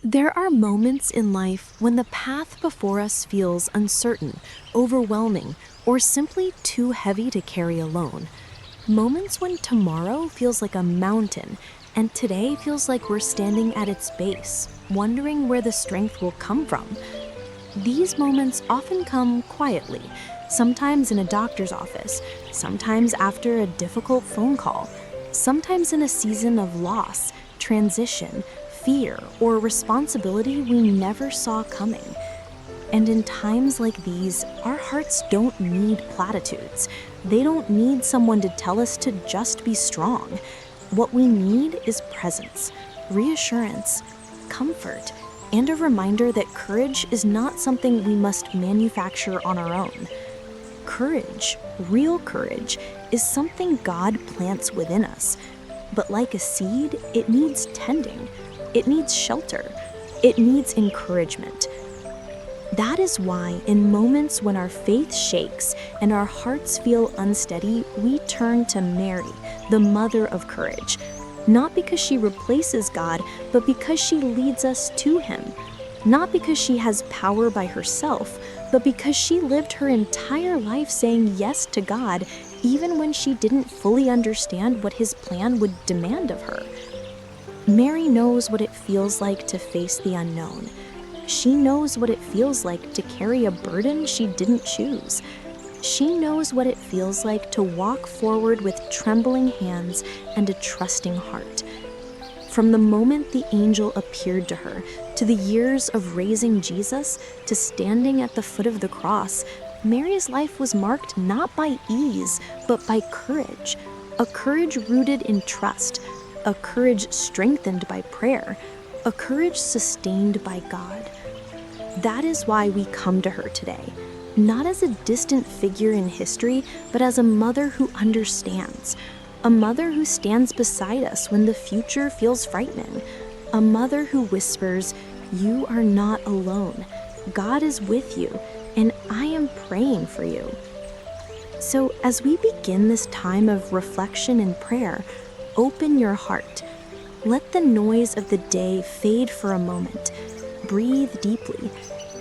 There are moments in life when the path before us feels uncertain, overwhelming, or simply too heavy to carry alone. Moments when tomorrow feels like a mountain and today feels like we're standing at its base, wondering where the strength will come from. These moments often come quietly, sometimes in a doctor's office, sometimes after a difficult phone call, sometimes in a season of loss, transition, fear, or responsibility we never saw coming. And in times like these, our hearts don't need platitudes. They don't need someone to tell us to just be strong. What we need is presence, reassurance, comfort, and a reminder that courage is not something we must manufacture on our own. Courage, real courage, is something God plants within us. But like a seed, it needs tending, it needs shelter, it needs encouragement. That is why, in moments when our faith shakes and our hearts feel unsteady, we turn to Mary, the mother of courage. Not because she replaces God, but because she leads us to Him. Not because she has power by herself, but because she lived her entire life saying yes to God, even when she didn't fully understand what His plan would demand of her. Mary knows what it feels like to face the unknown. She knows what it feels like to carry a burden she didn't choose. She knows what it feels like to walk forward with trembling hands and a trusting heart. From the moment the angel appeared to her, to the years of raising Jesus, to standing at the foot of the cross, Mary's life was marked not by ease, but by courage. A courage rooted in trust, a courage strengthened by prayer, a courage sustained by God. That is why we come to her today, not as a distant figure in history, but as a mother who understands, a mother who stands beside us when the future feels frightening, a mother who whispers, "You are not alone. God is with you, and I am praying for you." So as we begin this time of reflection and prayer, open your heart. Let the noise of the day fade for a moment. Breathe deeply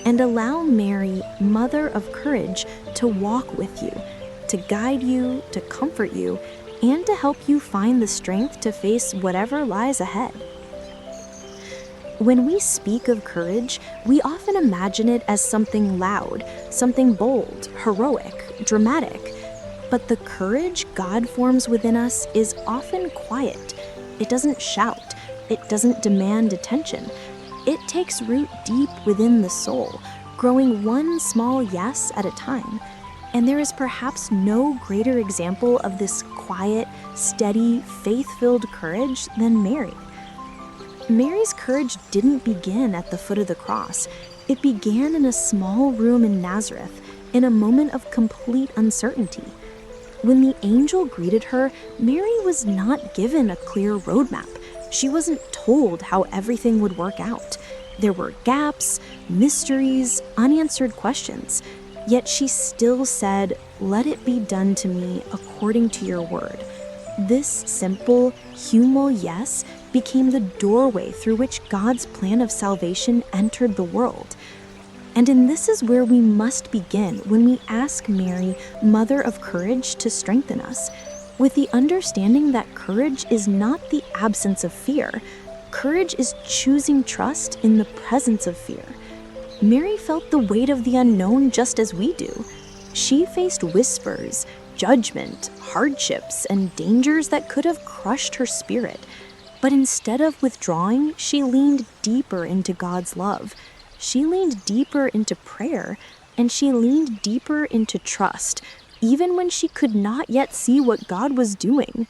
and allow Mary, Mother of Courage, to walk with you, to guide you, to comfort you, and to help you find the strength to face whatever lies ahead. When we speak of courage, we often imagine it as something loud, something bold, heroic, dramatic. But the courage God forms within us is often quiet. It doesn't shout. It doesn't demand attention. It takes root deep within the soul, growing one small yes at a time. And there is perhaps no greater example of this quiet, steady, faith-filled courage than Mary. Mary's courage didn't begin at the foot of the cross. It began in a small room in Nazareth, in a moment of complete uncertainty. When the angel greeted her, Mary was not given a clear roadmap. She wasn't told how everything would work out. There were gaps, mysteries, unanswered questions. Yet she still said, "Let it be done to me according to your word." This simple, humble yes became the doorway through which God's plan of salvation entered the world. And this is where we must begin when we ask Mary, Mother of Courage, to strengthen us, with the understanding that courage is not the absence of fear. Courage is choosing trust in the presence of fear. Mary felt the weight of the unknown just as we do. She faced whispers, judgment, hardships, and dangers that could have crushed her spirit. But instead of withdrawing, she leaned deeper into God's love. She leaned deeper into prayer, and she leaned deeper into trust, even when she could not yet see what God was doing.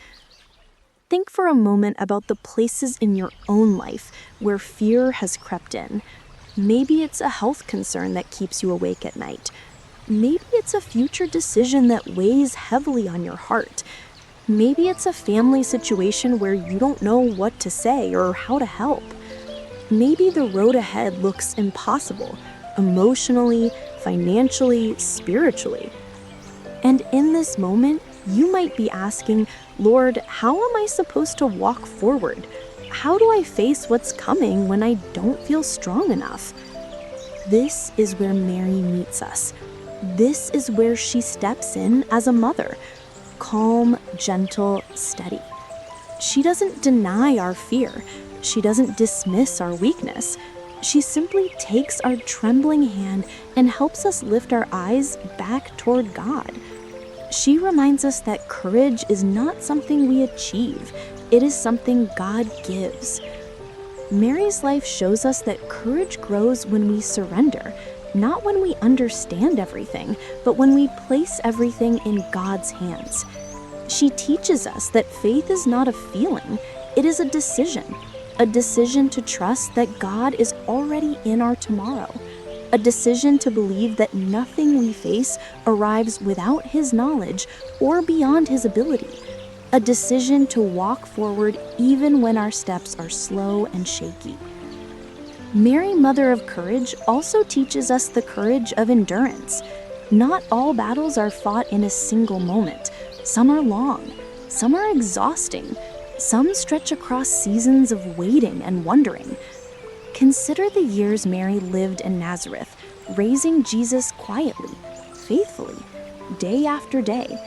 Think for a moment about the places in your own life where fear has crept in. Maybe it's a health concern that keeps you awake at night. Maybe it's a future decision that weighs heavily on your heart. Maybe it's a family situation where you don't know what to say or how to help. Maybe the road ahead looks impossible, emotionally, financially, spiritually. And in this moment, you might be asking, "Lord, how am I supposed to walk forward? How do I face what's coming when I don't feel strong enough? This is where Mary meets us. This is where she steps in as a mother, calm, gentle, steady. She doesn't deny our fear. She doesn't dismiss our weakness. She simply takes our trembling hand and helps us lift our eyes back toward God. She reminds us that courage is not something we achieve. It is something God gives. Mary's life shows us that courage grows when we surrender, not when we understand everything, but when we place everything in God's hands. She teaches us that faith is not a feeling, it is a decision to trust that God is already in our tomorrow, a decision to believe that nothing we face arrives without His knowledge or beyond His ability, a decision to walk forward even when our steps are slow and shaky. Mary, Mother of Courage, also teaches us the courage of endurance. Not all battles are fought in a single moment. Some are long, some are exhausting, some stretch across seasons of waiting and wondering. Consider the years Mary lived in Nazareth, raising Jesus quietly, faithfully, day after day.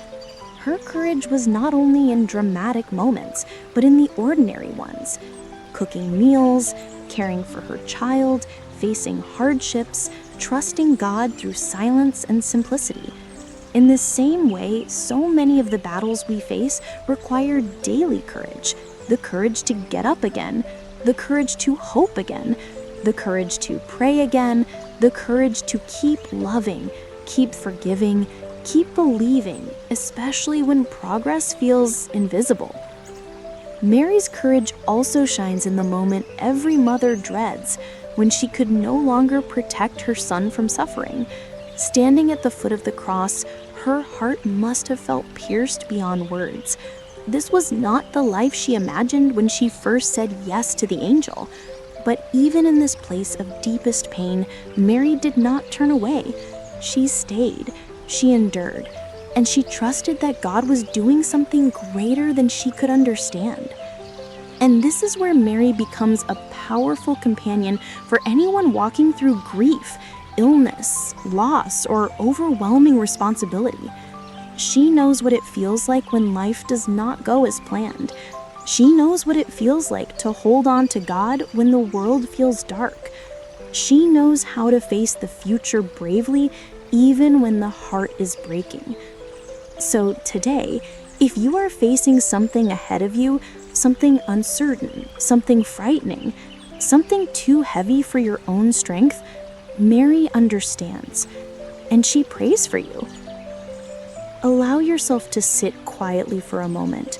Her courage was not only in dramatic moments, but in the ordinary ones. Cooking meals, caring for her child, facing hardships, trusting God through silence and simplicity. In the same way, so many of the battles we face require daily courage, the courage to get up again, the courage to hope again, the courage to pray again, the courage to keep loving, keep forgiving, keep believing, especially when progress feels invisible. Mary's courage also shines in the moment every mother dreads, when she could no longer protect her son from suffering. Standing at the foot of the cross, her heart must have felt pierced beyond words. This was not the life she imagined when she first said yes to the angel. But even in this place of deepest pain, Mary did not turn away. She stayed, she endured, and she trusted that God was doing something greater than she could understand. And this is where Mary becomes a powerful companion for anyone walking through grief, illness, loss, or overwhelming responsibility. She knows what it feels like when life does not go as planned. She knows what it feels like to hold on to God when the world feels dark. She knows how to face the future bravely, even when the heart is breaking. So today, if you are facing something ahead of you, something uncertain, something frightening, something too heavy for your own strength, Mary understands, and she prays for you. Allow yourself to sit quietly for a moment.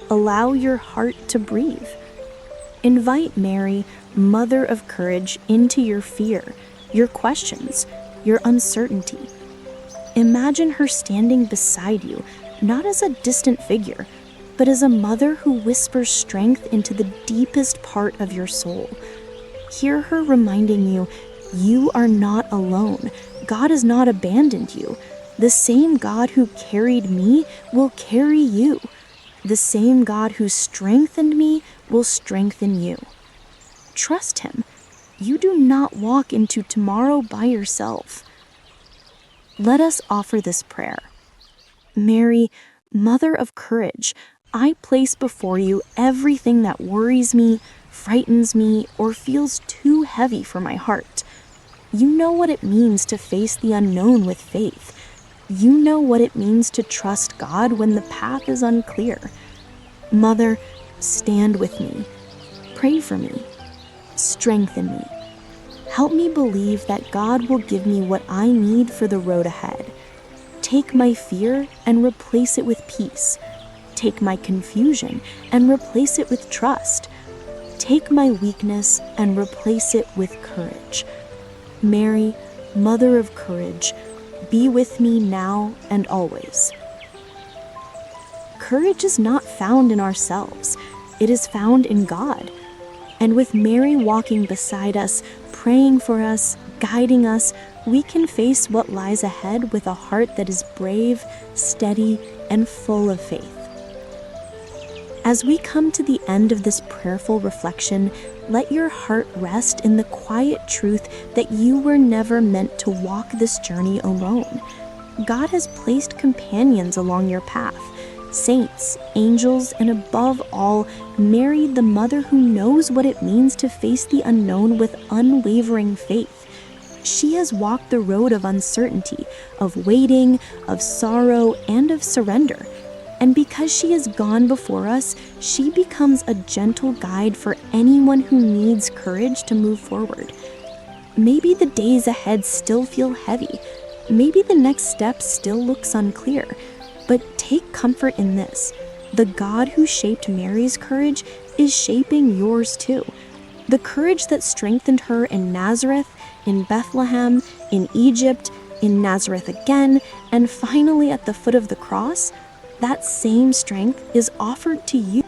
Allow your heart to breathe. Invite Mary, Mother of Courage, into your fear, your questions, your uncertainty. Imagine her standing beside you, not as a distant figure, but as a mother who whispers strength into the deepest part of your soul. Hear her reminding you, you are not alone. God has not abandoned you. The same God who carried me will carry you. The same God who strengthened me will strengthen you. Trust Him. You do not walk into tomorrow by yourself. Let us offer this prayer. Mary, Mother of Courage, I place before you everything that worries me, frightens me, or feels too heavy for my heart. You know what it means to face the unknown with faith. You know what it means to trust God when the path is unclear. Mother, stand with me. Pray for me. Strengthen me. Help me believe that God will give me what I need for the road ahead. Take my fear and replace it with peace. Take my confusion and replace it with trust. Take my weakness and replace it with courage. Mary, Mother of Courage, be with me now and always. Courage is not found in ourselves. It is found in God. And with Mary walking beside us, praying for us, guiding us, we can face what lies ahead with a heart that is brave, steady, and full of faith. As we come to the end of this prayerful reflection, let your heart rest in the quiet truth that you were never meant to walk this journey alone. God has placed companions along your path, saints, angels, and above all, Mary, the mother who knows what it means to face the unknown with unwavering faith. She has walked the road of uncertainty, of waiting, of sorrow, and of surrender. And because she has gone before us, she becomes a gentle guide for anyone who needs courage to move forward. Maybe the days ahead still feel heavy. Maybe the next step still looks unclear. But take comfort in this. The God who shaped Mary's courage is shaping yours too. The courage that strengthened her in Nazareth, in Bethlehem, in Egypt, in Nazareth again, and finally at the foot of the cross, that same strength is offered to you.